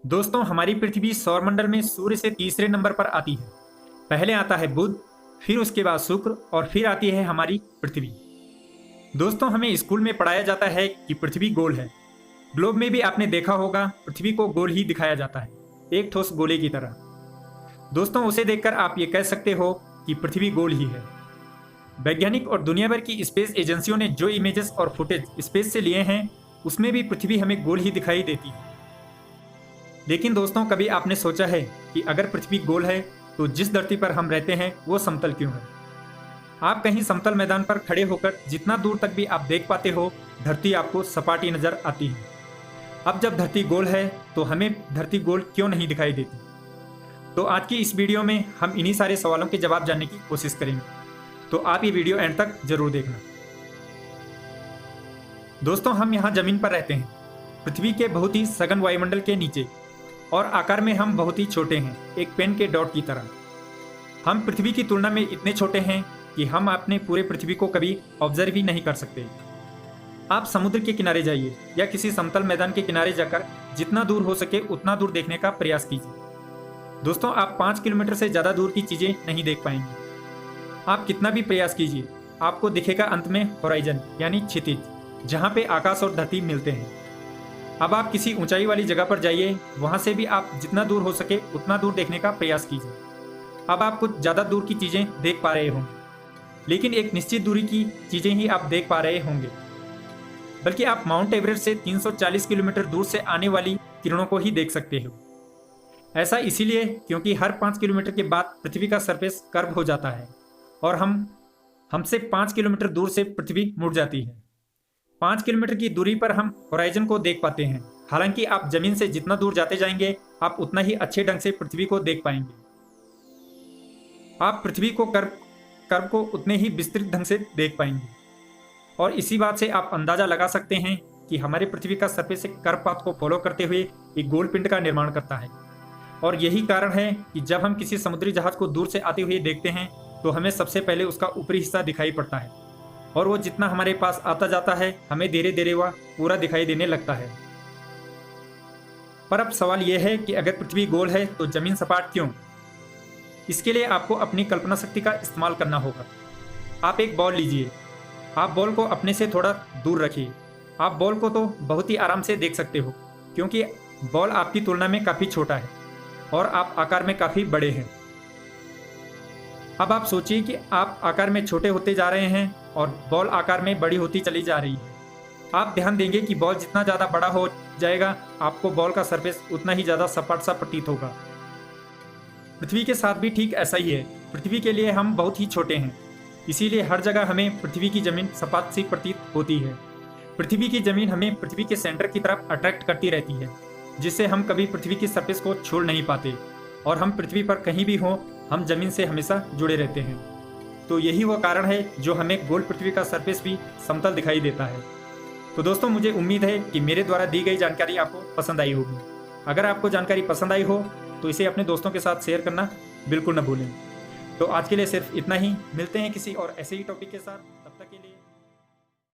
दोस्तों, हमारी पृथ्वी सौरमंडल में सूर्य से तीसरे नंबर पर आती है। पहले आता है बुध, फिर उसके बाद शुक्र और फिर आती है हमारी पृथ्वी। दोस्तों, हमें स्कूल में पढ़ाया जाता है कि पृथ्वी गोल है। ग्लोब में भी आपने देखा होगा, पृथ्वी को गोल ही दिखाया जाता है, एक ठोस गोले की तरह। दोस्तों, उसे देखकर आप ये कह सकते हो कि पृथ्वी गोल ही है। वैज्ञानिक और दुनिया भर की स्पेस एजेंसियों ने जो इमेजेस और फुटेज स्पेस से लिए हैं, उसमें भी पृथ्वी हमें गोल ही दिखाई देती है। लेकिन दोस्तों, कभी आपने सोचा है कि अगर पृथ्वी गोल है तो जिस धरती पर हम रहते हैं वो समतल क्यों है? आप कहीं समतल मैदान पर खड़े होकर जितना दूर तक भी आप देख पाते हो, धरती आपको सपाटी नजर आती है। अब जब धरती गोल है तो हमें धरती गोल क्यों नहीं दिखाई देती? तो आज की इस वीडियो में हम इन्हीं सारे सवालों के जवाब जानने की कोशिश करेंगे, तो आप ये वीडियो एंड तक जरूर देखना। दोस्तों, हम यहाँ जमीन पर रहते हैं, पृथ्वी के बहुत ही सघन वायुमंडल के नीचे, और आकार में हम बहुत ही छोटे हैं, एक पेन के डॉट की तरह। हम पृथ्वी की तुलना में इतने छोटे हैं कि हम अपने पूरे पृथ्वी को कभी ऑब्जर्व ही नहीं कर सकते। आप समुद्र के किनारे जाइए या किसी समतल मैदान के किनारे जाकर जितना दूर हो सके उतना दूर देखने का प्रयास कीजिए। दोस्तों, आप 5 किलोमीटर से ज़्यादा दूर की चीज़ें नहीं देख पाएंगे। आप कितना भी प्रयास कीजिए, आपको दिखेगा अंत में होराइजन यानी क्षितिज, जहाँ पे आकाश और धरती मिलते हैं। अब आप किसी ऊंचाई वाली जगह पर जाइए, वहां से भी आप जितना दूर हो सके उतना दूर देखने का प्रयास कीजिए। अब आप कुछ ज़्यादा दूर की चीज़ें देख पा रहे होंगे, लेकिन एक निश्चित दूरी की चीज़ें ही आप देख पा रहे होंगे। बल्कि आप माउंट एवरेस्ट से 340 किलोमीटर दूर से आने वाली किरणों को ही देख सकते हो। ऐसा इसीलिए क्योंकि हर 5 किलोमीटर के बाद पृथ्वी का सरफेस कर्व हो जाता है और हमसे 5 किलोमीटर दूर से पृथ्वी मुड़ जाती है। 5 किलोमीटर की दूरी पर हम होराइजन को देख पाते हैं। हालांकि आप जमीन से जितना दूर जाते जाएंगे, आप उतना ही अच्छे ढंग से पृथ्वी को देख पाएंगे। आप पृथ्वी को कर्व को उतने ही विस्तृत ढंग से देख पाएंगे। और इसी बात से आप अंदाजा लगा सकते हैं कि हमारे पृथ्वी का सरफेस एक कर्व पाथ को फॉलो करते हुए एक गोल पिंड का निर्माण करता है। और यही कारण है कि जब हम किसी समुद्री जहाज को दूर से आते हुए देखते हैं तो हमें सबसे पहले उसका ऊपरी हिस्सा दिखाई पड़ता है, और वो जितना हमारे पास आता जाता है हमें धीरे धीरे वह पूरा दिखाई देने लगता है। पर अब सवाल यह है कि अगर पृथ्वी गोल है तो जमीन सपाट क्यों? इसके लिए आपको अपनी कल्पना शक्ति का इस्तेमाल करना होगा। आप एक बॉल लीजिए, आप बॉल को अपने से थोड़ा दूर रखिए। आप बॉल को तो बहुत ही आराम से देख सकते हो, क्योंकि बॉल आपकी तुलना में काफ़ी छोटा है और आप आकार में काफ़ी बड़े हैं। अब आप सोचिए कि आप आकार में छोटे होते जा रहे हैं और बॉल आकार में बड़ी होती चली जा रही है। आप ध्यान देंगे कि बॉल जितना ज़्यादा बड़ा हो जाएगा, आपको बॉल का सरफेस उतना ही ज़्यादा सपाट सा प्रतीत होगा। पृथ्वी के साथ भी ठीक ऐसा ही है। पृथ्वी के लिए हम बहुत ही छोटे हैं, इसीलिए हर जगह हमें पृथ्वी की ज़मीन सपाट सी प्रतीत होती है। पृथ्वी की ज़मीन हमें पृथ्वी के सेंटर की तरफ अट्रैक्ट करती रहती है, जिससे हम कभी पृथ्वी की सरफेस को छोड़ नहीं पाते, और हम पृथ्वी पर कहीं भी हों, हम जमीन से हमेशा जुड़े रहते हैं। तो यही वो कारण है जो हमें गोल पृथ्वी का सरफेस भी समतल दिखाई देता है। तो दोस्तों, मुझे उम्मीद है कि मेरे द्वारा दी गई जानकारी आपको पसंद आई होगी। अगर आपको जानकारी पसंद आई हो तो इसे अपने दोस्तों के साथ शेयर करना बिल्कुल न भूलें। तो आज के लिए सिर्फ इतना ही। मिलते हैं किसी और ऐसे ही टॉपिक के साथ।